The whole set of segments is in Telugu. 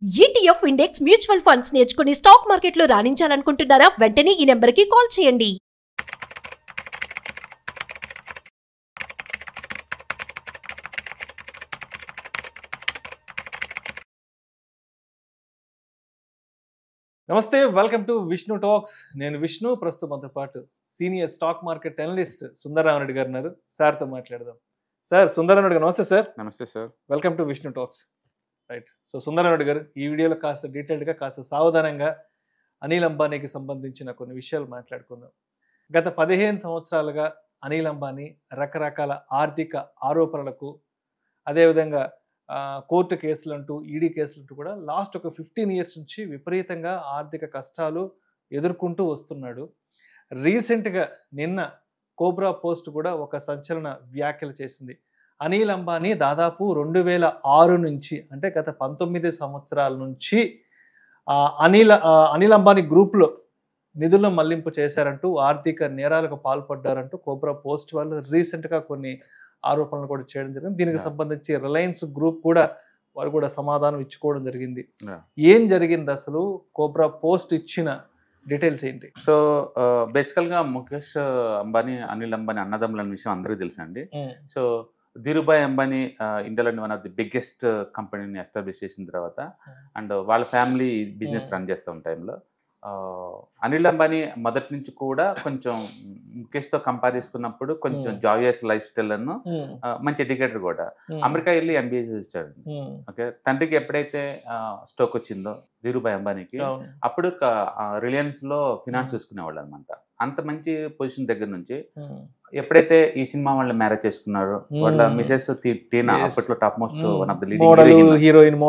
ETF ఇండెక్స్ మ్యూచువల్ ఫండ్స్ నేర్చుకుని స్టాక్ మార్కెట్లో రాణించాలనుకుంటున్నారా? వెంటనే ఈ నెంబర్కి కాల్ చేయండి. నమస్తే, వెల్కమ్ టు విష్ణు టాక్స్. నేను విష్ణు. ప్రస్తుతం మనతో పాటు senior stock market analyst Sundararamareddy గారు ఉన్నారు. సార్తో మాట్లాడదాం. సార్, సుందరరామరెడ్డి గారు నమస్తే సార్. నమస్తే sir. Welcome to Vishnu talks. Right. So Sundararamareddy గారు, ఈ వీడియోలో కాస్త డీటెయిల్డ్గా, కాస్త సావధానంగా అనిల్ అంబానీకి సంబంధించిన కొన్ని విషయాలు మాట్లాడుకుందాం. గత 15 సంవత్సరాలుగా అనిల్ అంబానీ రకరకాల ఆర్థిక ఆరోపణలకు, అదేవిధంగా కోర్టు కేసులు అంటూ, ఈడీ కేసులు అంటూ కూడా లాస్ట్ ఒక 15 ఇయర్స్ నుంచి విపరీతంగా ఆర్థిక కష్టాలు ఎదుర్కొంటూ వస్తున్నాడు. రీసెంట్గా నిన్న కోబ్రా పోస్ట్ కూడా ఒక సంచలన వ్యాఖ్యలు చేసింది. అనిల్ అంబానీ దాదాపు 2006 నుంచి, అంటే గత 19 సంవత్సరాల నుంచి అనిల్ అంబానీ గ్రూప్లో నిధులను మళ్లింపు చేశారంటూ, ఆర్థిక నేరాలకు పాల్పడ్డారంటూ కోబ్రా పోస్ట్ వాళ్ళు రీసెంట్గా కొన్ని ఆరోపణలు కూడా చేయడం జరిగింది. దీనికి సంబంధించి రిలయన్స్ గ్రూప్ కూడా వారు కూడా సమాధానం ఇచ్చుకోవడం జరిగింది. ఏం జరిగింది అసలు? కోబ్రా పోస్ట్ ఇచ్చిన డీటెయిల్స్ ఏంటి? సో బేసికల్గా ముఖేష్ అంబానీ, అనిల్ అంబానీ అన్నదమ్ముల విషయం అందరికీ తెలుసండి. సో ధీరుభాయ్ అంబానీ ఇండియాలోని వన్ ఆఫ్ ది బిగ్గెస్ట్ కంపెనీని ఎస్టాబ్లిష్ చేసిన తర్వాత, అండ్ వాళ్ళ ఫ్యామిలీ బిజినెస్ రన్ చేస్తున్న టైంలో అనిల్ అంబానీ మొదటి నుంచి కూడా కొంచెం ముఖేష్తో కంపేర్ చేసుకున్నప్పుడు కొంచెం జాయస్ లైఫ్ స్టైల్ అను, మంచి ఎడ్యుకేటర్ కూడా. అమెరికా వెళ్ళి MBA చేశాడు. ఓకే, తండ్రికి ఎప్పుడైతే స్ట్రోక్ వచ్చిందో ధీరుభాయ్ అంబానీకి, అప్పుడు రిలయన్స్ లో ఫినాన్స్ చూసుకునేవాళ్ళు అనమాట. అంత మంచి పొజిషన్ దగ్గర నుంచి ఎప్పుడైతే ఈ సినిమా వాళ్ళ మ్యారేజ్ చేసుకున్నారు, వాళ్ళ మిసెస్ టీనా, అప్పట్లో top most one of the leading heroine,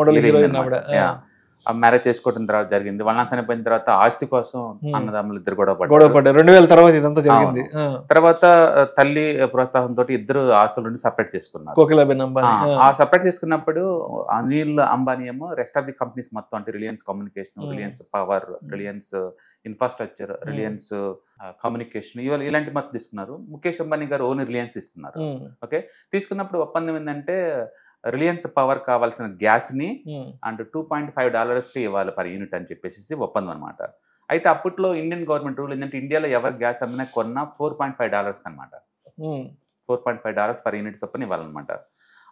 marriage చేసుకోవడం తర్వాత జరిగింది. వాళ్ళ చనిపోయిన తర్వాత ఆస్తి కోసం అన్నదమ్ములు ఇద్దరు గొడవ పడ్డారు. 2000 తర్వాత ఇదంతా జరిగింది. తర్వాత తల్లి ప్రోత్సాహంతో ఇద్దరు ఆస్తుల నుండి సపరేట్ చేసుకున్నారు. ఆ సపరేట్ చేసుకున్నప్పుడు అనిల్ అంబానీ ఏమో రెస్ట్ ఆఫ్ ది కంపెనీస్ మొత్తం, అంటే Reliance communication, Reliance power, Reliance infrastructure, Reliance communication, ఇలాంటి మొత్తం తీసుకున్నారు. ముఖేష్ అంబానీ గారు ఓన్ రిలయన్స్ తీసుకున్నారు. ఓకే, తీసుకున్నప్పుడు ఒప్పందం ఏంటంటే రిలయన్స్ పవర్ కావాల్సిన గ్యాస్ ని అండ్ $2.5 ఇవ్వాలి పర్ యూనిట్ అని చెప్పేసి ఒప్పందం అనమాట. అయితే అప్పట్లో ఇండియన్ గవర్నమెంట్ రూల్ ఏంటంటే ఇండియాలో ఎవరు గ్యాస్ అమ్మినా కొన్నా $4.5 అనమాట. $4.5 పర్ యూనిట్ చొప్పున ఇవ్వాలన్నమాట.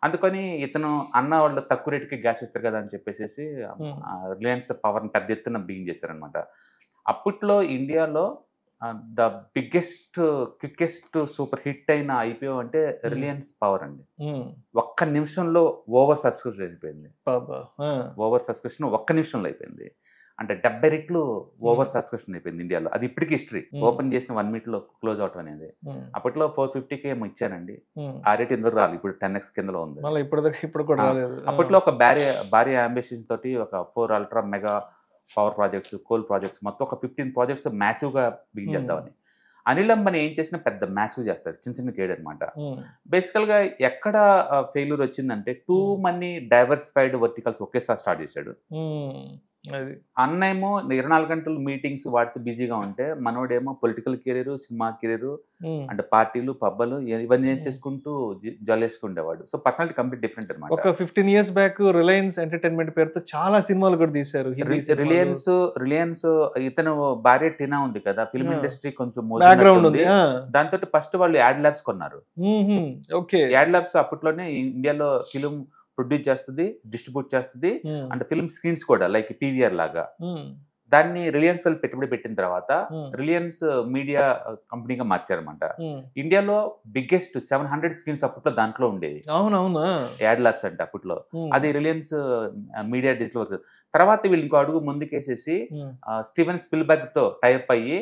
అందుకని ఇతను అన్న వాళ్ళు తక్కువ రేటుకి గ్యాస్ ఇస్తారు కదా అని చెప్పేసి రిలయన్స్ పవర్ని పెద్ద ఎత్తున బిగిన్ చేశారనమాట. అప్పట్లో ఇండియాలో the biggest quickest super hit అయిన IPO అంటే రిలయన్స్ పవర్ అండి. ఒక్క నిమిషంలో ఓవర్ సబ్స్క్రిప్షన్ అయిపోయింది. ఓవర్ సబ్స్క్రిప్షన్ ఒక్క నిమిషంలో అయిపోయింది. అంటే 70 రెట్లు ఓవర్ సబ్స్క్రిప్షన్ అయిపోయింది ఇండియాలో. అది ఇప్పటికి హిస్టరీ. ఓపెన్ చేసిన 1 minute లో క్లోజ్ అవటం అనేది. అప్పట్లో 450K ఏమో ఇచ్చానండి. ఆ రేట్ ఎందుకు రాలి, ఇప్పుడు 10x కిందలో ఉంది. అప్పట్లో ఒక భారీ అంబిషన్ తోటి ఒక 4 ultra mega power projects, coal projects, మొత్తం ఒక 15 ప్రాజెక్ట్స్ మ్యాసివ్గా బిగిన్ చేద్దామని. అనిల్ అంబానీ ఏం చేసినా పెద్ద మ్యాసివ్ చేస్తాడు, చిన్న చిన్న చేయడం అనమాట. బేసికల్గా ఎక్కడ ఫెయిల్యూర్ వచ్చిందంటే టూ మనీ డైవర్సిఫైడ్ వర్టికల్స్ ఒకేసారి స్టార్ట్ చేశాడు. అన్నేమో 24 గంటలు మీటింగ్స్ వాటితో బిజీగా ఉంటే, మనోడేమో పొలిటికల్ కెరీర్, సినిమా కెరీర్, అంటే పార్టీలు, పబ్బలు ఇవన్నీ చేసుకుంటూ జల్లేసుకుండేవాడు. సో పర్సనాలిటీ కంప్లీట్ డిఫరెంట్ అనమాట. ఒక 15 years బ్యాక్ రిలయన్స్ ఎంటర్టైన్మెంట్ పేరుతో చాలా సినిమాలు కూడా తీశారు. రిలయన్స్ ఇతను భార్య టీనా ఉంది కదా, ఫిల్మ్ ఇండస్ట్రీ కొంచెం బ్యాక్గ్రౌండ్ ఉంది. దాంతో ఫస్ట్ వాళ్ళు యాడ్ ల్యాబ్స్ కొన్నారు. యాడ్ ల్యాబ్స్ అప్పట్లోనే ఇండియాలో ఫిల్మ్ ప్రొడ్యూస్ చేస్తుంది, డిస్ట్రిబ్యూట్ చేస్తుంది, అండ్ ఫిల్మ్ స్క్రీన్స్ కూడా లైక్ PVR లాగా. దాన్ని రిలయన్స్ వాళ్ళు పెట్టుబడి పెట్టిన తర్వాత రిలయన్స్ మీడియా కంపెనీగా మార్చారనమాట. ఇండియాలో బిగ్గెస్ట్ 700 స్క్రీన్స్ అప్పట్లో దాంట్లో ఉండేది. అవునవును, యాడ్ ల్యాబ్స్ అంటే అప్పట్లో. అది రిలయన్స్ మీడియా డిజిటల్ వర్క్. తర్వాత వీళ్ళు ఇంకో అడుగు ముందుకేసేసి స్టీవెన్ స్పిల్బర్గ్ తో టైప్ అయ్యి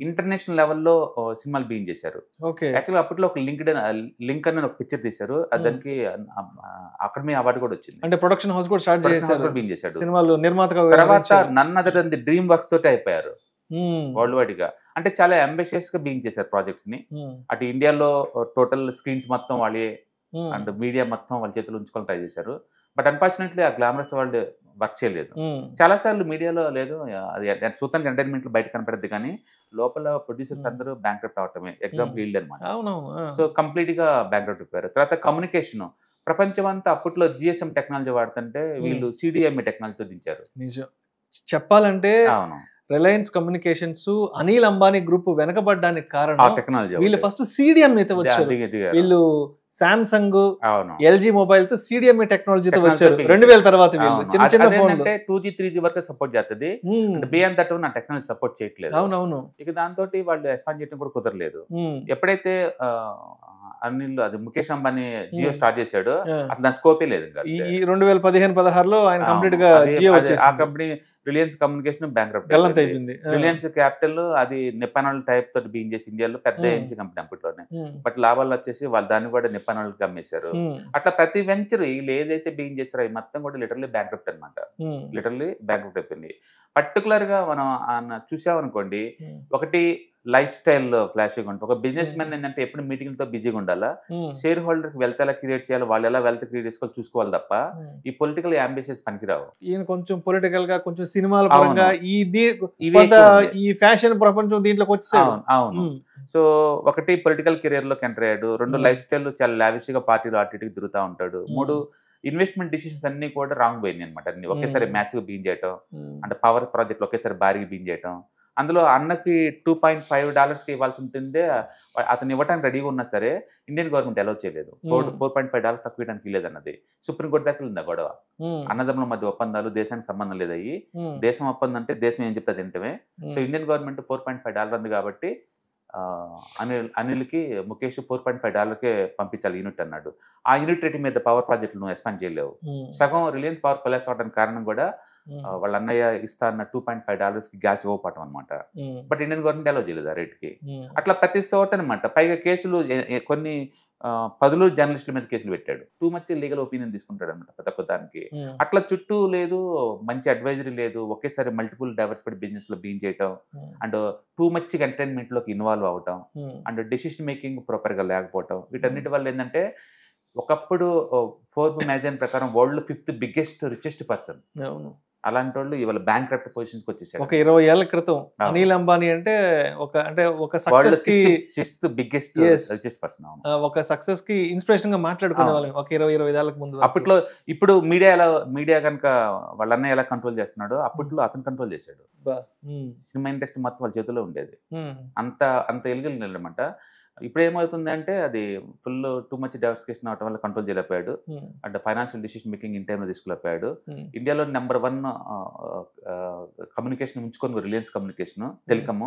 ఇంటర్నేషనల్ లెవెల్లో సినిమాలు బిగిన్ చేశారు. యాక్చువల్గా అప్పట్లో ఒక లింక్ అని ఒక పిక్చర్ తీశారు, దానికి అకాడమీ అవార్డు కూడా వచ్చింది. అంటే ప్రొడక్షన్ హౌస్ కూడా స్టార్ట్ బిగిన్ చేశాడు. సినిమాలు నిర్మాత. తర్వాత none other than the DreamWorks తోటి అయిపోయారు వరల్డ్ వైడ్ గా. అంటే చాలా అంబిషియస్ గా బిగిన్ చేశారు ప్రాజెక్ట్స్ ని. అటు ఇండియాలో టోటల్ స్క్రీన్స్ మొత్తం వాళ్ళే అండ్ మీడియా మొత్తం వాళ్ళ చేతులు ఉంచుకొని ట్రై చేశారు. బట్ అన్ఫార్చునేట్లీ ఆ గ్లామరస్ వరల్డ్ వర్క్ చేయలేదు. చాలా సార్లు మీడియాలో లేదు, అది చూస్తానికి ఎంటర్టైన్మెంట్ బయట కనపడద్దు, కానీ లోపల ప్రొడ్యూసర్స్ అందరూ బ్యాంక్రప్ట్ అవటమే. ఎగ్జాంపుల్ వీళ్ళు అనమాట. సో కంప్లీట్ గా బ్యాంక్రప్ట్ అయిపోయారు. తర్వాత కమ్యూనికేషన్ ప్రపంచం అంతా అప్పట్లో జిఎస్ఎం టెక్నాలజీ వాడుతుంటే వీళ్ళు సిడిఎంఏ టెక్నాలజీతో దించారు. నిజం చెప్పాలంటే అవును, Reliance communications Anil Ambani group వెనకబడ్డానికి కారణం టెక్నాలజీ. వీళ్ళు ఫస్ట్ సిడిఎం అయితే వచ్చారు. వీళ్ళు సామ్సంగ్, ఎల్జీ మొబైల్ తో సిడిఎంఏ టెక్నాలజీతో వచ్చారు 2000 తర్వాత. వీళ్ళు చిన్న చిన్న ఫోన్ 2G 3G వరకు సపోర్ట్ చేస్తుంది, బియాండ్ దట్ నా టెక్నాలజీ సపోర్ట్ చేయట్లేదు. అవునవును. ఇక దాంతో వాళ్ళు ఎక్స్పాండ్ చేయడం కూడా కుదరలేదు. ఎప్పుడైతే అనిల్ అది ముఖేష్ అంబానీ జియో స్టార్ట్ చేశాడు, అసలు దాని స్కోపే లేదు. ఈ 2015-16లో ఆయన కంప్లీట్ గా జియో ఆ కంపెనీ రిలయన్స్ కమ్యూనికేషన్ బ్యాంక్రప్ట్ అయిపోయింది. రిలయన్స్ క్యాపిటల్ అది నిప్పానాల్ టైప్ తోటి బీయింగ్ చేసి ఇండియాలో పెద్ద ఏజెన్సీ కంపెనీ అప్పట్లోనే. బట్ లాభాలు వచ్చేసి వాళ్ళు దాన్ని కూడా నిప్పానాల్కి అమ్మేశారు. అట్లా ప్రతి వెంచర్ వీళ్ళు ఏదైతే బీయింగ్ చేస్తారో అవి మొత్తం కూడా లిటరల్లీ బ్యాంక్రప్ట్ అనమాట. లిటరల్లీ బ్యాంక్రప్ట్ అయిపోయింది. పర్టికులర్ గా మనం చూసామనుకోండి, ఒకటి లైఫ్ స్టైల్ ఫ్లాషింగ్ ఉంటుంది. ఒక బిజినెస్ మ్యాన్ ఏంటంటే ఎప్పుడు మీటింగ్ తో బిజీగా ఉండాలా, షేర్ హోల్డర్ కి వెల్త్ ఎలా క్రియేట్ చేయాలి, వాళ్ళు ఎలా వెల్త్ క్రియేట్ చేసుకోవాలి చూసుకోవాలి తప్ప ఈ పొలిటికల్ అంబిషన్స్ పనికిరావు. ఈయన కొంచెం పొలిటికల్ గా, కొంచెం సినిమాల పరంగా ఈ ఫ్యాషన్ ప్రపంచం దీంట్లోకి వచ్చేసాడు. అవును. సో ఒకటి పొలిటికల్ కెరియర్ లోకి ఎంటర్ అయ్యాడు. 2 లైఫ్ స్టైల్ చాలా లావిష్ గా పార్టీలు అటు తిరుగుతూ ఉంటాడు. 3 ఇన్వెస్ట్మెంట్ డిసిషన్స్ అన్ని కూడా రాంగ్ పోయింది అనమాట. అన్ని ఒకేసారి మ్యాసివ్ బీన్ చేయటం, అంటే పవర్ ప్రాజెక్ట్ ఒకేసారి భారీగా బీన్ చేయటం. అందులో అన్నకి $2.5 ఇవ్వాల్సి ఉంటుందే, అతను ఇవ్వడానికి రెడీగా ఉన్నా సరే ఇండియన్ గవర్నమెంట్ అలౌ చేయలేదు. $4.5 తక్కువ ఇవ్వడానికి లేదు అన్నది. సుప్రీంకోర్టు దాకా ఉందా గొడవ. అన్నదమ్ముల మధ్య ఒప్పందాలు, దేశానికి సంబంధం లేదు. అయ్యి దేశం ఒప్పందం అంటే దేశం ఏం చెప్తే తింటమే. సో ఇండియన్ గవర్నమెంట్ $4.5 ఉంది కాబట్టి అనిల్కి ముఖేష్ $4.5 పంపించాలి యూనిట్ అన్నాడు. ఆ యూనిట్ రేటు మీద పవర్ ప్రాజెక్టులు నువ్వు ఎక్స్పాండ్ చేయలేవు. సగం రిలయన్స్ పవర్ కొలాప్స్ అవడానికి కారణం కూడా వాళ్ళ అన్నయ్య ఇస్తా అన్న $2.5 గ్యాస్ ఇవ్వపడటం అనమాట. బట్ ఇండియన్ గవర్నమెంట్ అలౌ చేయలేదు ఆ రేట్కి. అట్లా ప్రతి చోట అనమాట. పైగా కేసులు కొన్ని 10 జర్నలిస్టుల మీద కేసులు పెట్టాడు. టూ మచ్ లీగల్ ఒపీనియన్ తీసుకుంటాడు అనమాట ప్రతి ఒక్క దానికి. అట్లా చుట్టూ లేదు, మంచి అడ్వైజరీ లేదు, ఒకేసారి మల్టిపుల్ డైవర్సిఫైడ్ బిజినెస్ లో బీన్ చేయటం, అండ్ టూ మచ్ ఎంటర్టైన్మెంట్ లోకి ఇన్వాల్వ్ అవటం, అండ్ డెసిషన్ మేకింగ్ ప్రాపర్ గా లేకపోవటం. వీటన్నిటి వల్ల ఏంటంటే ఒకప్పుడు ఫోర్బ్స్ మ్యాగజైన్ ప్రకారం world 5th biggest richest person. అలాంటి వాళ్ళు ఇవాళ బ్యాంక్రప్ట్ పొజిషన్స్ వచ్చేసారు. ఒక 20 ఏళ్ల క్రితం అనిల్ అంబానీ అంటే ఒక సక్సెస్ కి 6th బిగ్గెస్ట్ రిచెస్ట్ పర్సన్. ఒక సక్సెస్ కి ఇన్స్పిరేషన్ గా మాట్లాడుకునే వాళ్ళం ఒక 20-25 ఏళ్లకు ముందు. అప్పట్లో ఇప్పుడు మీడియా కనుక వాళ్ళ అన్నయ్య ఎలా కంట్రోల్ చేస్తున్నాడో అప్పట్లో అతను కంట్రోల్ చేశాడు. సినిమా ఇండస్ట్రీ మొత్తం వాళ్ళ చేతిలో ఉండేది. అంత ఎలిగల్ అనమాట. ఇప్పుడు ఏమవుతుంది అంటే అది ఫుల్ టూ మచ్ డైవర్సిఫికేషన్ అవడం వల్ల కంట్రోల్ చేయలేకపోయాడు. అంటే ఫైనాన్షియల్ డిసిషన్ మేకింగ్ ఇన్ టైంలో తీసుకోలేకపోయాడు. ఇండియాలో నెంబర్ 1 కమ్యూనికేషన్ ఉంచుకొని Reliance communication telecom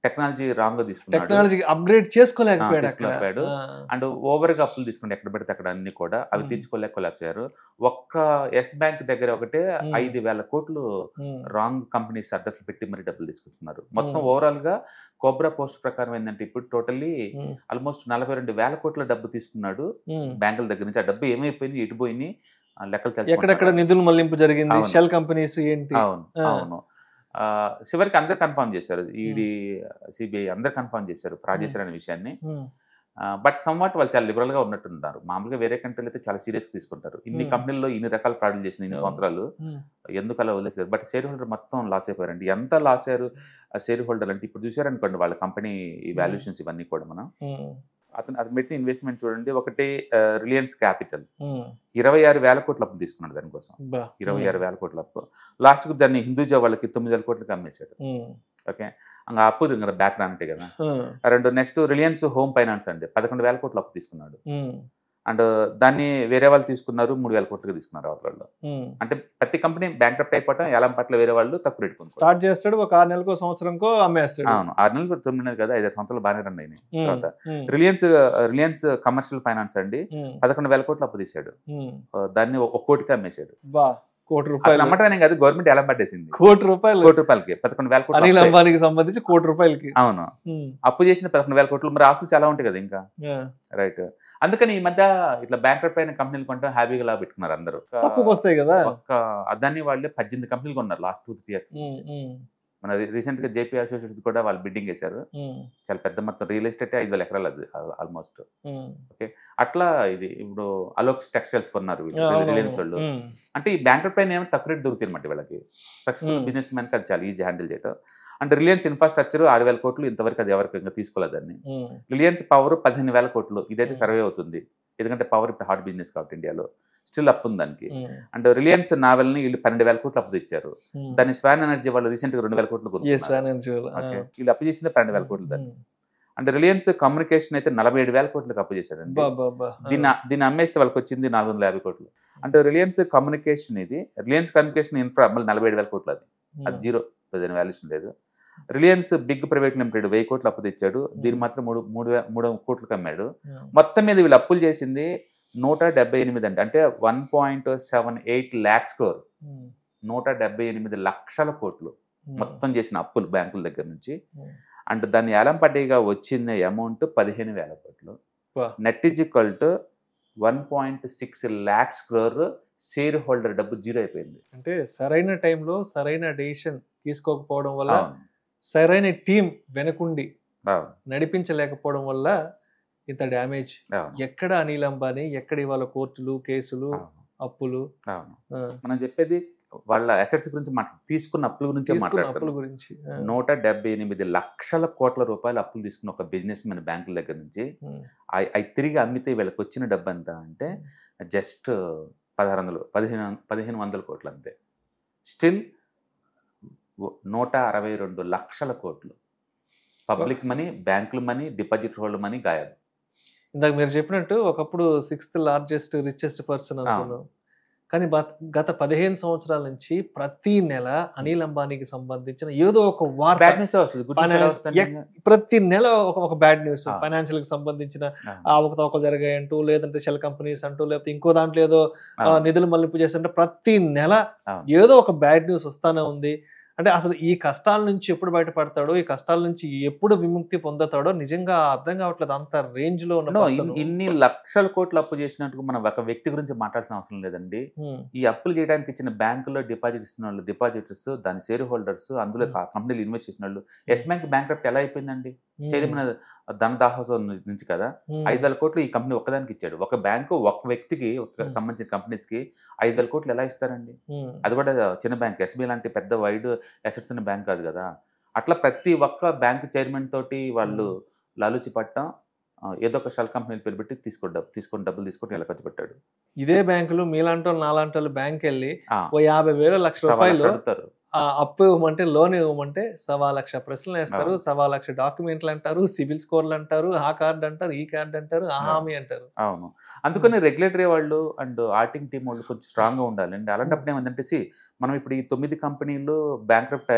technology wrong గా తీసుకున్నాడు. టెక్నాలజీ అప్గ్రేడ్ చేసుకోలేకపోయాడు. అండ్ ఓవర్ గా అప్పులు తీసుకుంటే ఎక్కడ పెడితే అక్కడ అన్ని కూడా అవి తీర్చుకోలేకపోయారు. ఒక్క ఎస్ బ్యాంక్ దగ్గర ఒకటే 5,000 కోట్లు రాంగ్ కంపెనీస్ అడ్రస్ పెట్టి మరి డబ్బులు తీసుకుంటున్నారు. మొత్తం ఓవరాల్ గా కోబ్రా పోస్ట్ ప్రకారం ఏంటంటే ఇప్పుడు టోటల్లీ ఆల్మోస్ట్ 42,000 కోట్ల డబ్బు తీసుకున్నాడు బ్యాంకుల దగ్గర నుంచి. ఆ డబ్బు ఏమైపోయింది, ఎటు పోయింది లెక్కలు తెలుసు. ఎక్కడెక్కడ నిధులు మళ్లింపు జరిగింది, షెల్ కంపెనీస్ ఏంటి. అవును. చివరికి అందరు కన్ఫర్మ్ చేశారు, ఈడీ సిబిఐ అందరు కన్ఫర్మ్ చేశారు ఫ్రాడ్ చేశారనే విషయాన్ని. బట్ సమ్వాట్ వాళ్ళు చాలా లిబరల్ గా ఉన్నట్టున్నారు. మామూలుగా వేరే కంట్రీలు అయితే చాలా సీరియస్ గా తీసుకుంటారు. ఇన్ని కంపెనీల్లో ఇన్ని రకాల ఫ్రాడ్లు చేసిన ఇన్ని సంవత్సరాలు ఎందుకు అలా వదిలేసారు. బట్ షేర్ హోల్డర్ మొత్తం లాస్ అయిపోయారండి. ఎంత లాస్ అయ్యారు ఆ షేర్ హోల్డర్ అంటే ఇప్పుడు చూసారనుకోండి వాళ్ళ కంపెనీ ఈ వాల్యుయేషన్స్ ఇవన్నీ కూడా మనం అతను పెట్టిన ఇన్వెస్ట్మెంట్ చూడండి. ఒకటి రిలయన్స్ క్యాపిటల్ 26,000 కోట్ల అప్పు తీసుకున్నాడు దానికోసం. 26,000 కోట్ల అప్పు. లాస్ట్ కు దాన్ని హిందూజా వాళ్ళకి 9,000 కోట్లకి అమ్మేశాడు. ఓకే, ఇంకా అప్పు బ్యాక్ రానంటే కదా. 2 నెక్స్ట్ రిలయన్స్ హోమ్ ఫైనాన్స్ అండి 11,000 కోట్ల అప్పు తీసుకున్నాడు. అండ్ దాన్ని వేరే వాళ్ళు తీసుకున్నారు 3,000 కోట్లకి తీసుకున్నారు అవతల. అంటే ప్రతి కంపెనీ బ్యాంక్రప్ట్ అయిపోవటం ఎలా పట్ల వేరే వాళ్ళు తక్కువ రేట్ స్టార్ట్ చేస్తాడు. ఒక 6 నెలలకో సంవత్సరంకో అమ్మేస్తాడు. అవును, 6 నెలలు 9 నెలలు కదా, 5 సంవత్సరాలు బాగానే రన్ అయినాయి. తర్వాత రిలయన్స్ కమర్షియల్ ఫైనాన్స్ అండి 11,000 కోట్ల అప్పు తీశాడు. దాన్ని 1 కోటికి అమ్మేశాడు. కోటి రూపాయలు అమ్మటం కాదు, గవర్నమెంట్ ఎలా పట్టేసింది. కోటి రూపాయలకి 11,000 కోట్లు అనిల్ అంబానీకి సంబంధించి ₹1,00,00,000. అవును, అప్పు చేసిన 11,000 కోట్లు. మరి ఆస్తులు చాలా ఉంటాయి కదా ఇంకా. రైట్, అందుకని ఈ మధ్య ఇట్లా బ్యాంక్రప్ట్ అయిన కంపెనీలు కొంటే హ్యాపీగా లా పెట్టుకున్నారు అందరూ. తక్కువకి వస్తాయి కదా. ఒక్క అదాన్ని వాళ్ళే 18 కంపెనీలు కొన్నారు లాస్ట్ 2-3 ఇయర్స్. మన రీసెంట్ గా జేపీ అసోసియేట్స్ కూడా వాళ్ళు బిడ్డింగ్ వేశారు. చాలా పెద్ద మొత్తం రియల్ ఎస్టేట్ 5,000 ఎకరాలు అది ఆల్మోస్ట్. ఓకే, అట్లా ఇది ఇప్పుడు అలోక్స్ టెక్స్టైల్స్ కొన్నారు రిలయన్స్ వాళ్ళు. అంటే ఈ బ్యాంక్రప్ట్ అయిన ఏమో తక్కువ రేట్ దొరుకుతుంది అన్నమాట వీళ్ళకి. సక్సెస్ఫుల్ బిజినెస్ మ్యాన్కి అది చాలా ఈజీ హ్యాండిల్ చేయడం. అంటే రిలయన్స్ ఇన్ఫ్రాస్ట్రక్చర్ 6,000 కోట్లు ఇంతవరకు అది ఎవరికి ఇంకా తీసుకోలేదని. రిలయన్స్ పవర్ 15,000 కోట్లు. ఇదైతే సర్వే అవుతుంది ఎందుకంటే పవర్ ఇప్పుడు హాట్ బిజినెస్ కాబట్టి ఇండియాలో స్టిల్ అప్పు ఉంది దానికి. అండ్ రిలయన్స్ నావెల్ని వీళ్ళు 12,000 కోట్లు అప్పు తెచ్చారు. దాన్ని స్వాన్ ఎనర్జీ వాళ్ళు రీసెంట్గా 2,000 కోట్లు వీళ్ళు అప్పు చేసింది 12,000 కోట్లు దాన్ని. అంటే రిలయన్స్ కమ్యూనికేషన్ అయితే 47,000 కోట్లకు అప్పు చేశారండి. దీన్ని అమ్మేస్తే వాళ్ళకి వచ్చింది 450 కోట్లు. అంటే రిలయన్స్ కమ్యూనికేషన్ ఇన్ఫ్రా మళ్ళీ 47,000 కోట్లు, అది జీరో, వాల్యూషన్ లేదు. రిలయన్స్ బిగ్ ప్రైవేట్ లిమిటెడ్ 1000 కోట్లు అప్పు తెచ్చాడు, దీన్ని మాత్రం 3 కోట్లకు అమ్మాడు. మొత్తం మీద వీళ్ళు అప్పులు చేసింది 178 అంటే 1.78 lakhs crore, 178 లక్షల కోట్లు మొత్తం చేసిన అప్పులు బ్యాంకుల దగ్గర నుంచి. అంటే దాన్ని ఏలంపాటిగా వచ్చిన అమౌంట్ 15,000 కోట్లు. Net is equal to 1.6 lakhs crore. Share holder డబ్బు జీరో అయిపోయింది. అంటే సరైన టైంలో సరైన డెసిషన్ తీసుకోకపోవడం వల్ల, సరైన టీం వెనకుండి నడిపించలేకపోవడం వల్ల ఇంత డ్యామేజ్. ఎక్కడ అనిల్ అంబానీ, ఎక్కడ ఇవాళ కోర్టులు, కేసులు, అప్పులు. మనం చెప్పేది వాళ్ళ అసెట్స్ గురించి తీసుకున్న అప్పుల గురించి మాట్లాడుతున్నాం. 178 లక్షల కోట్ల రూపాయలు అప్పులు తీసుకున్న ఒక బిజినెస్ మన బ్యాంకుల దగ్గర నుంచి అవి తిరిగి అమ్మితే వీళ్ళకి వచ్చిన డబ్బు ఎంత అంటే జస్ట్ 1,500 కోట్లు అంతే. స్టిల్ 162 లక్షల కోట్లు పబ్లిక్ మనీ, బ్యాంకుల మనీ, డిపాజిట్ హోల్డర్ మనీ గాయబ్. ఇందాక మీరు చెప్పినట్టు ఒకప్పుడు 6th లార్జెస్ట్ రిచెస్ట్ పర్సన్ అనుకున్నాం, కానీ గత 15 సంవత్సరాల నుంచి ప్రతి నెల అనిల్ అంబానీకి సంబంధించిన ఏదో ఒక వార్త, ప్రతి నెల ఒక బ్యాడ్ న్యూస్, ఫైనాన్షియల్ కి సంబంధించిన అవకతవకలు జరిగాయంటూ, లేదంటే షెల్ కంపెనీస్ అంటూ, లేకపోతే ఇంకో దాంట్లో ఏదో నిధులు మళ్లింపు చేస్తుంటే ప్రతి నెల ఏదో ఒక బ్యాడ్ న్యూస్ వస్తానే ఉంది. అంటే అసలు ఈ కష్టాల నుంచి ఎప్పుడు బయటపడతాడో, ఈ కష్టాల నుంచి ఎప్పుడు విముక్తి పొందుతాడో నిజంగా అర్థం కావట్లేదు. అంత రేంజ్ లో ఇన్ని లక్షల కోట్లు అప్పు చేసినట్టు మనం ఒక వ్యక్తి గురించి మాట్లాడాల్సిన అవసరం లేదండి. ఈ అప్పులు చేయడానికి ఇచ్చిన బ్యాంకులో డిపాజిట్ ఇస్తున్న వాళ్ళు, డిపాజిటర్స్, దాని షేర్ హోల్డర్స్, అందులో కంపెనీలు ఇన్వెస్ట్ చేసిన వాళ్ళు. ఎస్ బ్యాంక్ బ్యాంక్రప్ట్ ఎలా అయిపోయిందండి? చైర్మన్ ధనదాహోత్సవం నుంచి కదా 5,000 కోట్లు ఈ కంపెనీ ఒక్కదానికి ఇచ్చాడు. ఒక బ్యాంకు ఒక వ్యక్తికి సంబంధించిన కంపెనీస్ కి 5,000 కోట్లు ఎలా ఇస్తారండి? అది కూడా చిన్న బ్యాంక్, ఎస్బీఐ లాంటి పెద్ద వైడ్ అసెట్స్ ఉన్న బ్యాంక్ కాదు కదా. అట్లా ప్రతి ఒక్క బ్యాంక్ చైర్మన్ తోటి వాళ్ళు లాలూచి పట్టం, ఏదో ఒక షెల్ కంపెనీలు పెట్టి తీసుకొని డబ్బులు తీసుకొని ఇలా ఖర్చు పెట్టాడు. ఇదే బ్యాంకులు మీలాంటి వాళ్ళు, నాలాంటి వాళ్ళు బ్యాంక్ వెళ్ళి 50,000 లక్షల రూపాయలు అడుగుతారు, అప్పు ఇవ్వమంటే, లోన్ ఇవ్వమంటే 1,00,000 ప్రశ్నలు వేస్తారు, 1,00,000 డాక్యుమెంట్లు అంటారు, సిబిల్ స్కోర్లు అంటారు, ఆ కార్డు అంటారు, ఈ కార్డు అంటారు, ఆ హామీ అంటారు. అవును, అందుకని రెగ్యులేటరీ వాళ్ళు అండ్ ఆడిటింగ్ టీం వాళ్ళు కొంచెం స్ట్రాంగ్ గా ఉండాలండి. అలాంటప్పుడు ఏమంటే మనం ఇప్పుడు ఈ 9 కంపెనీలు బ్యాంక్రప్ట్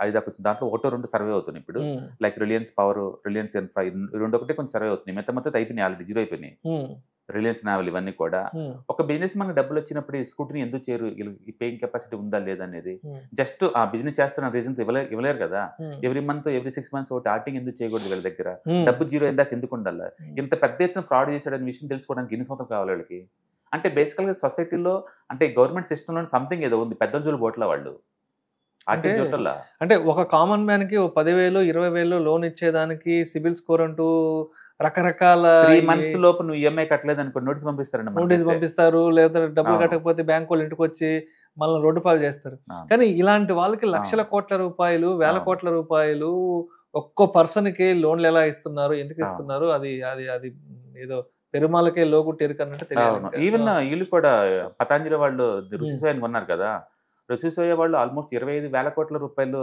అయ్యేదాకా వచ్చింది, దాంట్లో 1-2 సర్వే అవుతున్నాయి ఇప్పుడు. Like Reliance power, Reliance infra, 2 కొంచెం సర్వే అవుతున్నాయి, మొత్తం అయిపోయినాయి, ఆల్రెడీ జీరో అయిపోయినాయి. రిలయన్స్ నావల్ ఇవన్నీ కూడా. ఒక బిజినెస్ మనకు డబ్బులు వచ్చినప్పుడు ఈ స్కూటీని ఎందుకు చేయరు, ఈ పేయింగ్ కెపాసిటీ ఉందా లేదా అనేది. జస్ట్ ఆ బిజినెస్ చేస్తున్న రీజన్స్ ఇవ్వలేరు కదా. ఎవ్రీ మంత్, ఎవ్రీ 6 months ఒకటి ఆర్టింగ్ ఎందుకు చేయకూడదు వీళ్ళ దగ్గర? డబ్బు జీరో అయిందాక ఎందుకు ఉండాలి? ఇంత పెద్ద ఎత్తున ఫ్రాడ్ చేశాడని విషయం తెలుసుకోవడానికి ఎన్ని సంవత్సరాలు కావాలి వాళ్ళకి? అంటే బేసికల్ గా సొసైటీలో, అంటే గవర్నమెంట్ సిస్టంలో సంథింగ్ ఏదో ఉంది, పెద్ద జోలు బోట్ల వాళ్ళు. అంటే ఒక కామన్ మ్యాన్ కి 10,000, 20,000 లోన్ ఇచ్చేదానికి సిబిల్ స్కోర్ అంటూ రకరకాల 3 months లోపు నువ్వు ఈఎంఐ కట్టలేదు అనుకో నోటీస్ పంపిస్తారు, లేదా డబ్బులు కట్టకపోతే బ్యాంక్ వాళ్ళు ఇంటికి వచ్చి మనల్ని రోడ్డు పాలు చేస్తారు. కానీ ఇలాంటి వాళ్ళకి లక్షల కోట్ల రూపాయలు, వేల కోట్ల రూపాయలు ఒక్కో పర్సన్ కి లోన్లు ఎలా ఇస్తున్నారు, ఎందుకు ఇస్తున్నారు, అది అది అది ఏదో పెరుమాలకే లోగుట్టు ఎరుకన్నట్టు తెలియదు. ఈవెన్ వీళ్ళు కూడా పతాంజలి వాళ్ళు రుచి సోయాని కొన్నారు కదా, రుచి సోయా వాళ్ళు ఆల్మోస్ట్ 25,000 కోట్ల రూపాయలు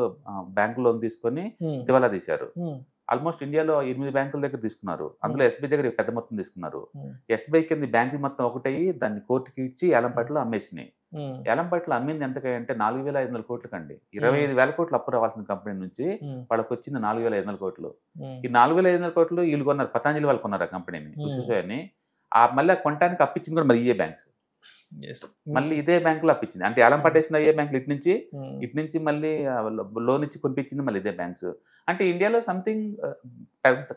బ్యాంకు లోన్ తీసుకొని దివాలా తీశారు. ఆల్మోస్ట్ ఇండియాలో 8 బ్యాంకుల దగ్గర తీసుకున్నారు, అందులో ఎస్బీఐ దగ్గర పెద్ద మొత్తం తీసుకున్నారు. ఎస్బీఐ కింద బ్యాంకులు మొత్తం ఒకటయ్యి దాన్ని కోర్టుకి ఇచ్చి ఏలంపాటలో అమ్మేసినాయి. ఏలంపాటలో అమ్మింది ఎంతకంటే 4,500 కోట్లు కండి. 25,000 కోట్లు అప్పు రావాల్సిన కంపెనీ నుంచి వాళ్ళకి వచ్చింది 4,500 కోట్లు. ఈ 4,500 కోట్లు వీళ్ళు కొన్నారు, పతాంజలి వాళ్ళు కొన్నారు ఆ కంపెనీని, రుచిసోయాని. మళ్ళీ కొనడానికి అప్పించింది కూడా మరి ఇయే బ్యాంక్స్, మళ్ళీ ఇదే బ్యాంకులో అప్పించింది. అంటే ఏలం పట్టేసింది అయ్యే బ్యాంకులు ఇటు నుంచి మళ్ళీ లోన్ ఇచ్చి కొనిపించింది మళ్ళీ ఇదే బ్యాంక్స్. అంటే ఇండియాలో సంథింగ్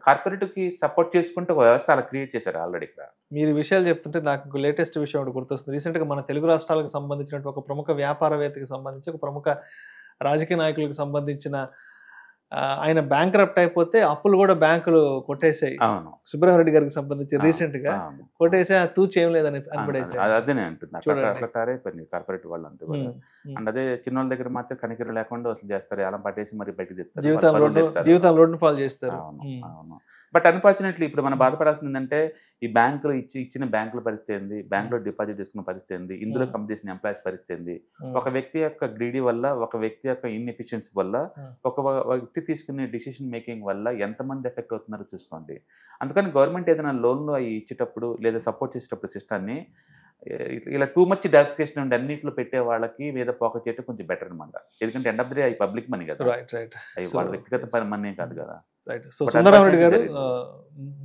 కార్పొరేటివ్ కి సపోర్ట్ చేసుకుంటే ఒక వ్యవస్థ అలా క్రియేట్ చేశారు ఆల్రెడీ. ఇక్కడ మీరు విషయాలు చెప్తుంటే నాకు లేటెస్ట్ విషయం ఒకటి గుర్తొస్తుంది. రీసెంట్ గా మన తెలుగు రాష్ట్రాలకు సంబంధించిన ఒక ప్రముఖ వ్యాపారవేత్తకి సంబంధించి, ఒక ప్రముఖ రాజకీయ నాయకులకు సంబంధించిన ఆయన బ్యాంక్రప్ట్ అయిపోతే అప్పులు కూడా బ్యాంకులు కొట్టేసాయి. అవును. సుబ్రహ్మణ్య గారికి సంబంధించి రీసెంట్ గా కొట్టేసా తూచి ఏం లేదని అనిపడేసాయి. అదేనే అంటున్నారు, అట్లా టారైపోయింది కార్పొరేట్ వాళ్ళు అంతా కూడా. అండ్ అదే చిన్న వాళ్ళ దగ్గర మాత్రం కనికరం లేకుండా వసూలు చేస్తారు, ఎలా పట్టేసి మరి బయటకు తెస్తారు, జీవితం రోడ్డు పాలు చేస్తారు. అవును. బట్ అన్ఫార్చునేట్లీ ఇప్పుడు మనం బాధపడాల్సింది ఏంటంటే ఈ బ్యాంకులు ఇచ్చిన బ్యాంకుల పరిస్థితి ఏంది, బ్యాంకులో డిపాజిట్ చేసుకున్న పరిస్థితి ఏంది, ఇందులో కంపెనీ చేసిన ఎంప్లాయీస్ పరిస్థితి ఏంది, ఒక వ్యక్తి యొక్క గ్రీడీ వల్ల, ఒక వ్యక్తి యొక్క ఇన్ఎఫిషియన్సీ వల్ల, ఒక వ్యక్తి తీసుకునే డిసిషన్ మేకింగ్ వల్ల ఎంతమంది ఎఫెక్ట్ అవుతున్నారో చూసుకోండి. అందుకని గవర్నమెంట్ ఏదైనా లోన్లు అవి ఇచ్చేటప్పుడు లేదా సపోర్ట్ చేసేటప్పుడు సిస్టాన్ని ఇలా టూ మచ్ డైవర్సిఫికేషన్ ఉండి అన్నింటిలో పెట్టే వాళ్ళకి మీద ఫోకస్ చేయడం కొంచెం బెటర్ అనమాట. ఎందుకంటే ఎండ్ ఆఫ్ ది డే అవి పబ్లిక్ మనీ కదా, అవి వాళ్ళ వ్యక్తిగత మనీ కాదు కదా. సో సుందరరామరెడ్డి గారు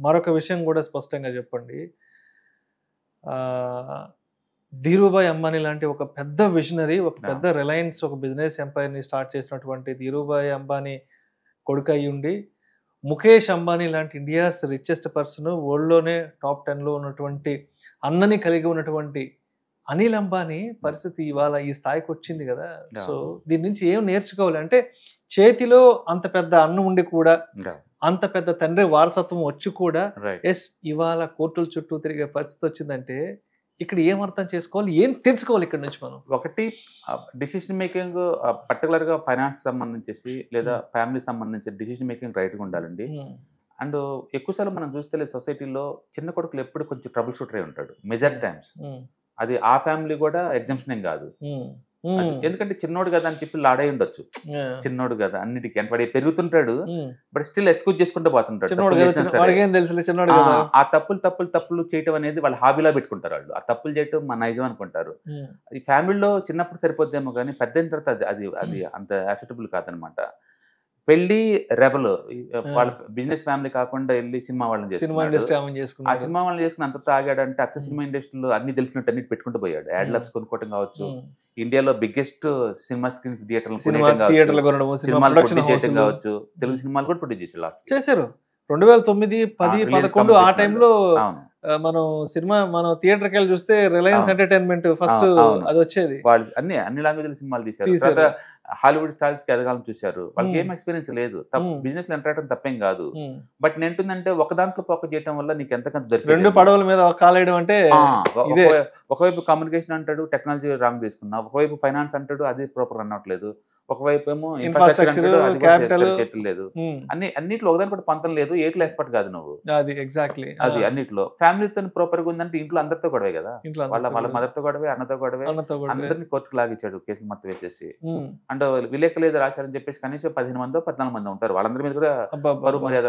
మరొక విషయం కూడా స్పష్టంగా చెప్పండి. ధీరూభాయ్ అంబానీ లాంటి ఒక పెద్ద విజనరీ, ఒక పెద్ద రిలయన్స్ ఒక బిజినెస్ ఎంపైర్ని స్టార్ట్ చేసినటువంటి ధీరూభాయ్ అంబానీ కొడుకు అయ్యి ఉండి ముఖేష్ అంబానీ లాంటి ఇండియాస్ రిచెస్ట్ పర్సన్, వరల్డ్లోనే టాప్ 10లో ఉన్నటువంటి అన్నని కలిగి ఉన్నటువంటి అనిల్ అంబానీ పరిస్థితి ఇవాళ ఈ స్థాయికి వచ్చింది కదా. సో దీని నుంచి ఏం నేర్చుకోవాలి అంటే, చేతిలో అంత పెద్ద అన్న ఉండి కూడా, అంత పెద్ద తండ్రి వారసత్వం వచ్చి కూడా ఎస్ ఇవాళ కోర్టుల చుట్టూ తిరిగే పరిస్థితి వచ్చిందంటే ఇక్కడ ఏం అర్థం చేసుకోవాలి, ఏం తెలుసుకోవాలి ఇక్కడ నుంచి మనం? ఒకటి డిసిషన్ మేకింగ్ పర్టికులర్గా ఫైనాన్స్ సంబంధించేసి లేదా ఫ్యామిలీ సంబంధించి డిసిషన్ మేకింగ్ రైట్గా ఉండాలండి. అండ్ ఎక్కువసార్లు మనం చూస్తే సొసైటీలో చిన్న కొడుకులు ఎప్పుడు కొంచెం ట్రబుల్ షూటర్ అయి ఉంటాడు మెజార్ టైమ్స్. అది ఆ ఫ్యామిలీ కూడా ఎగ్జామ్షన్ ఏం కాదు, ఎందుకంటే చిన్నోడు కదా అని చెప్పి లాడే ఉండొచ్చు, చిన్నోడు కదా అన్నిటికీ అంటే పెరుగుతుంటాడు, బట్ స్టిల్ ఎక్స్క్యూజ్ చేసుకుంటూ పోతుంటాడు. ఆ తప్పులు చేయటం అనేది వాళ్ళ హాబీలా పెట్టుకుంటారు వాళ్ళు. ఆ తప్పులు చేయటం మన నైజం అనుకుంటారు. ఈ ఫ్యామిలీలో చిన్నప్పుడు సరిపోద్దేమో కానీ పెద్ద అయిన తర్వాత అది అది అంత యాక్సెప్టబుల్ కాదనమాట. పెళ్లి రెబల్ వాళ్ళ బిజినెస్ ఫ్యామిలీ కాకుండా వెళ్ళి సినిమా వాళ్ళని చేసుకున్నాడు. ఆ సినిమా వాళ్ళని చేసుకుని అంత తాగాడంటే అచ్చ సినిమా ఇండస్ట్రీలో అన్ని తెలిసినట్టు అన్నిటి పెట్టుకుంటూ పోయాడు. యాడ్ ల్యాబ్స్ కొనుక్కోవడం కావచ్చు, ఇండియాలో బిగ్గెస్ట్ సినిమా స్క్రీన్స్ థియేటర్లు సినిమాలు ప్రొడ్యూస్ చేయడం కావచ్చు, తెలుగు సినిమాలు కూడా ప్రొడ్యూస్ చేశారు. 2009, 10, 11 ఆ టైంలో మనం సినిమా మనం థియేటర్కి వెళ్ళి చూస్తే రిలయన్స్ ఎంటర్టైన్మెంట్ ఫస్ట్ అది వచ్చేది. వాళ్ళు అన్ని లాంగ్వేజ్ సినిమాలు తీశారు. తర్వాత హాలీవుడ్ స్టార్స్ కి ఎదగాలని చూశారు. వాళ్ళకి ఏం ఎక్స్పీరియన్స్ లేదు. బిజినెస్ లో ఎంటర్ అవడం తప్పేం కాదు. బట్ నేంటుందంటే ఒక దాంట్లో ఫోకస్ చేయడం వల్ల నీకు ఎంతకంత దొరికింది. 2 పడవల మీద కాలేయడం అంటే ఒకవైపు కమ్యూనికేషన్ అంటాడు, టెక్నాలజీ రాంగ్ తీసుకున్నా, ఒకవైపు ఫైనాన్స్ అంటాడు, అది ప్రాపర్ రన్ అవ్వట్లేదు, ఒకవైపు ఏమో ఇన్ఫ్రాస్ట్రక్చర్ లేదు, అన్నిట్లో ఒకదాని కూడా పంతం లేదు, ఏట్లో ఎక్స్పర్ట్ కాదు నువ్వు. అది ఎగ్జాక్ట్లీ అది అన్నిట్లో ఫ్యామిలీతో ప్రాపర్ గా ఉందంటే ఇంట్లో అందరితో గొడవే కదా, వాళ్ళ మదర్తో గొడవే, అన్నతో గొడవే, అందరినీ కోర్టుకు లాగిచ్చాడు కేసులు మొత్తం వేసేసి. అంటే విలేకరులు రాశారని చెప్పేసి కనీసం 15 మందో 14 మంది ఉంటారు, వాళ్ళందరి మీద కూడా పరువు మర్యాద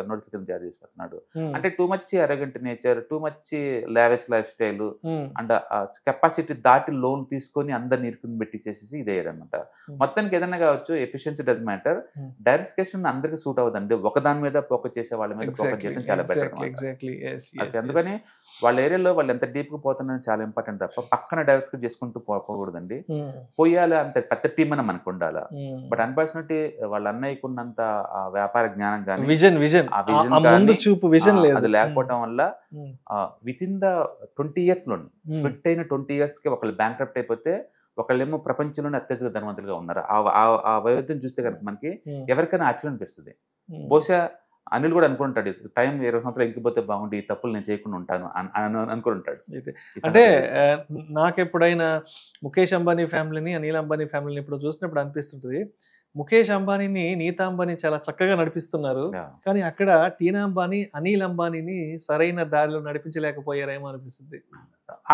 నోటీస్ కింద జారీ చేసిపోతున్నాడు. అంటే too much arrogant nature, too much lavish life style and capacity దాటి లోన్ తీసుకొని అందరిని ఇరుకుని పెట్టించేసి ఇదేయడనమాట. మొత్తానికి ఏదైనా కావచ్చు, ఎఫిషియన్సీ డజ్ మ్యాటర్, డైరెక్షన్ అందరికి సూట్ అవుతుంది. ఒక దాని మీద ఫోకస్ చేసే వాళ్ళ మీద ఫోకస్ చేయడం చాలా బెటర్. అందుకని వాళ్ళ ఏరియాలో వాళ్ళు ఎంత డీప్ గా పోతున్నది చాలా ఇంపార్టెంట్ తప్ప పక్కన డైవర్సిఫై చేసుకుంటూ పోకూడదండి. పోయాలి అంత పెద్ద టీం అని మనకు ఉండాలా. బట్ అన్ఫార్చునేట్లీ వాళ్ళ అన్నయ్యకు ఉన్నంత వ్యాపార జ్ఞానం కానీ అది లేకపోవడం వల్ల విత్ ఇన్ ద 20 years లోని స్ప్లిట్ అయిన 20 years కి ఒకళ్ళు బ్యాంక్రప్ట్ అయిపోతే ఒకళ్ళేమో ప్రపంచంలోనే అత్యధిక ధనవంతులుగా ఉన్నారు. ఆ వైవిధ్యం చూస్తే కనుక మనకి ఎవరికైనా ఆశ్చర్యం అనిపిస్తుంది. బహుశా అనిల్ కూడా అనుకుంటాడు, టైం 20 సంవత్సరాలు ఇంకిపోతే బాగుండి ఈ తప్పులు నేను చేయకుండా ఉంటాను అనుకుని ఉంటాడు. అంటే నాకు ఎప్పుడైనా ముఖేష్ అంబానీ ఫ్యామిలీని, అనిల్ అంబానీ ఫ్యామిలీని ఇప్పుడు చూసినప్పుడు అనిపిస్తుంటుంది, ముఖేష్ అంబానీని నీతా అంబానీ చాలా చక్కగా నడిపిస్తున్నారు, కానీ అక్కడ టీనా అంబానీ అనిల్ అంబానీని సరైన దారిలో నడిపించలేకపోయారేమో అనిపిస్తుంది.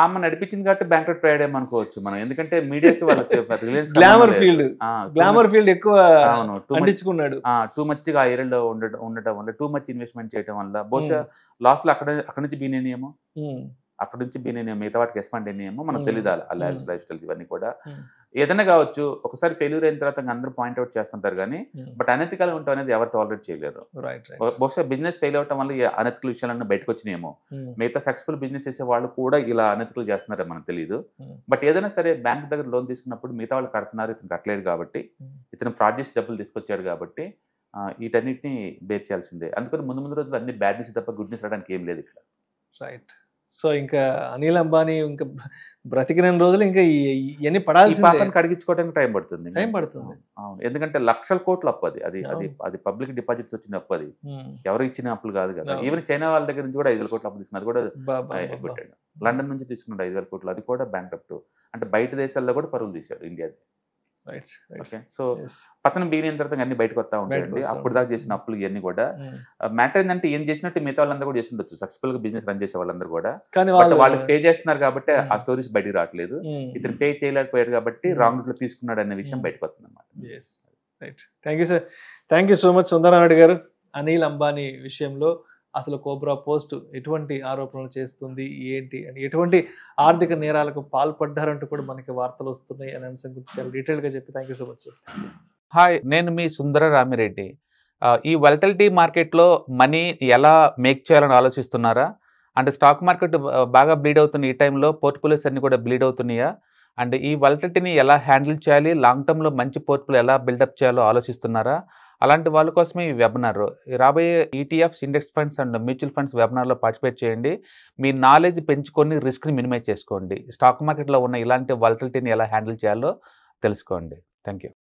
ఆమె నడిపించింది కాబట్టి బ్యాంక్రప్ట్ అయ్యాడేమో అనుకోవచ్చు మనం, ఎందుకంటే మీడియాకి వాళ్ళకి గ్లామర్ ఫీల్డ్ ఎక్కువ అంటించుకున్నాడు. టూ మచ్ గా ఏరియాలో ఉండటం వల్ల, టూ మచ్ ఇన్వెస్ట్మెంట్ చేయడం వల్ల బహుశా లాస్ట్ లో అక్కడ నుంచి బీనేనేమో, అక్కడ నుంచి మిగతా వాటికి ఎక్స్పాండ్ అయినాయేమో మనకు తెలియదు. ఆ లైఫ్ స్టైల్ ఇవన్నీ కూడా ఏదైనా కావచ్చు. ఒకసారి ఫెయిల్యూర్ అయిన తర్వాత అందరూ పాయింట్అవుట్ చేస్తుంటారు కానీ బట్ అనెతికల్ ఉండటం అనేది ఎవరు టాలరేట్ చేయలేరు. బహుశా బిజినెస్ ఫెయిల్ అవటం వల్ల అనెతికల్ విషయాలన్నీ బయటకు వచ్చినాయేమో. మిగతా సక్సెస్ఫుల్ బిజినెస్ చేసే వాళ్ళు కూడా ఇలా అనెతికల్ చేస్తున్నారో మనకు తెలియదు. బట్ ఏదైనా సరే బ్యాంక్ దగ్గర లోన్ తీసుకున్నప్పుడు మిగతా వాళ్ళు కడుతున్నారు, ఇతను కట్టలేదు కాబట్టి, ఇతను ఫ్రాడ్ చేసి డబ్బులు తీసుకొచ్చాడు కాబట్టి వీటన్నిటిని బేర్ చేయాల్సిందే. అందుకని ముందు రోజులు అన్ని బ్యాడ్ న్యూస్ తప్ప గుడ్ న్యూస్ రావడానికి ఏం లేదు ఇక్కడ. రైట్. సో ఇంకా అనిల్ అంబానీ ఇంకా బ్రతికిన రోజులు ఇంకా ఇవన్నీ ఈ పడాల్సిందే. పాపను కడిగించుకోవడానికి టైం పడుతుంది. అవును, ఎందుకంటే లక్షల కోట్ల అప్పు అది అది అది అది పబ్లిక్ డిపాజిట్స్ వచ్చిన అప్పు, అది ఎవరు ఇచ్చిన అప్పులు కాదు కదా. ఈవెన్ చైనా వాళ్ళ దగ్గర నుంచి కూడా 5,000 కోట్ల అప్పు తీసుకున్నది కూడా పెట్టాడు. లండన్ నుంచి తీసుకున్నాడు 5,000 కోట్లు, అది కూడా బ్యాంక్రప్ట్. అంటే బయట దేశాల్లో కూడా పరువులు తీశాడు ఇండియా. ఓకే, సో పతనం బిగిన తర్వాత అన్ని బయటకు వస్తా ఉంటాయండి. అప్పుడు దాకా చేసిన అప్పులు ఇవన్నీ కూడా మ్యాటర్ ఏంటంటే ఏం చేసినట్టు మిగతా వాళ్ళందరూ కూడా చేస్తుండొచ్చు, సక్సెస్ఫుల్ గా బిజినెస్ రన్ చేసే వాళ్ళందరూ కూడా. వాళ్ళు పే చేస్తున్నారు కాబట్టి ఆ స్టోరీస్ బయటకు రావట్లేదు. ఇతను పే చేయలేకపోయాడు కాబట్టి రాంగ్ రూట్ లో తీసుకున్నాడు అనే విషయం బయటకు వస్తుంది అన్నమాట. Thank you sir, thank you so much Sundaranaidu గారు. అనిల్ అంబానీ విషయంలో అసలు కోబ్రా పోస్ట్ ఎటువంటి ఆరోపణలు చేస్తుంది, ఏంటి అని, ఎటువంటి ఆర్థిక నేరాలకు పాల్పడ్డారంటూ కూడా మనకి వార్తలు వస్తున్నాయి అనే అంశం గురించి చాలా డీటెయిల్గా చెప్పి thank you so much sir. Hi, నేను మీ సుందర రామిరెడ్డి. ఈ వాలటిలిటీ మార్కెట్లో మనీ ఎలా మేక్ చేయాలని ఆలోచిస్తున్నారా? అంటే స్టాక్ మార్కెట్ బాగా బ్లీడ్ అవుతున్న ఈ టైంలో పోర్ట్ఫోలియోస్ అన్ని కూడా బ్లీడ్ అవుతున్నాయా? అండ్ ఈ వాలటిలిటీని ఎలా హ్యాండిల్ చేయాలి, లాంగ్ టర్మ్లో మంచి పోర్ట్ఫోలియో ఎలా బిల్డప్ చేయాలో ఆలోచిస్తున్నారా? అలాంటి వాళ్ళ కోసమే ఈ వెబినార్. రాబోయే ETFs, index funds and mutual funds వెబినార్లో పార్టిసిపేట్ చేయండి. మీ నాలెడ్జ్ పెంచుకొని రిస్క్ని మినిమైజ్ చేసుకోండి. స్టాక్ మార్కెట్లో ఉన్న ఇలాంటి వాలటిలిటీని ఎలా హ్యాండిల్ చేయాలో తెలుసుకోండి. Thank you.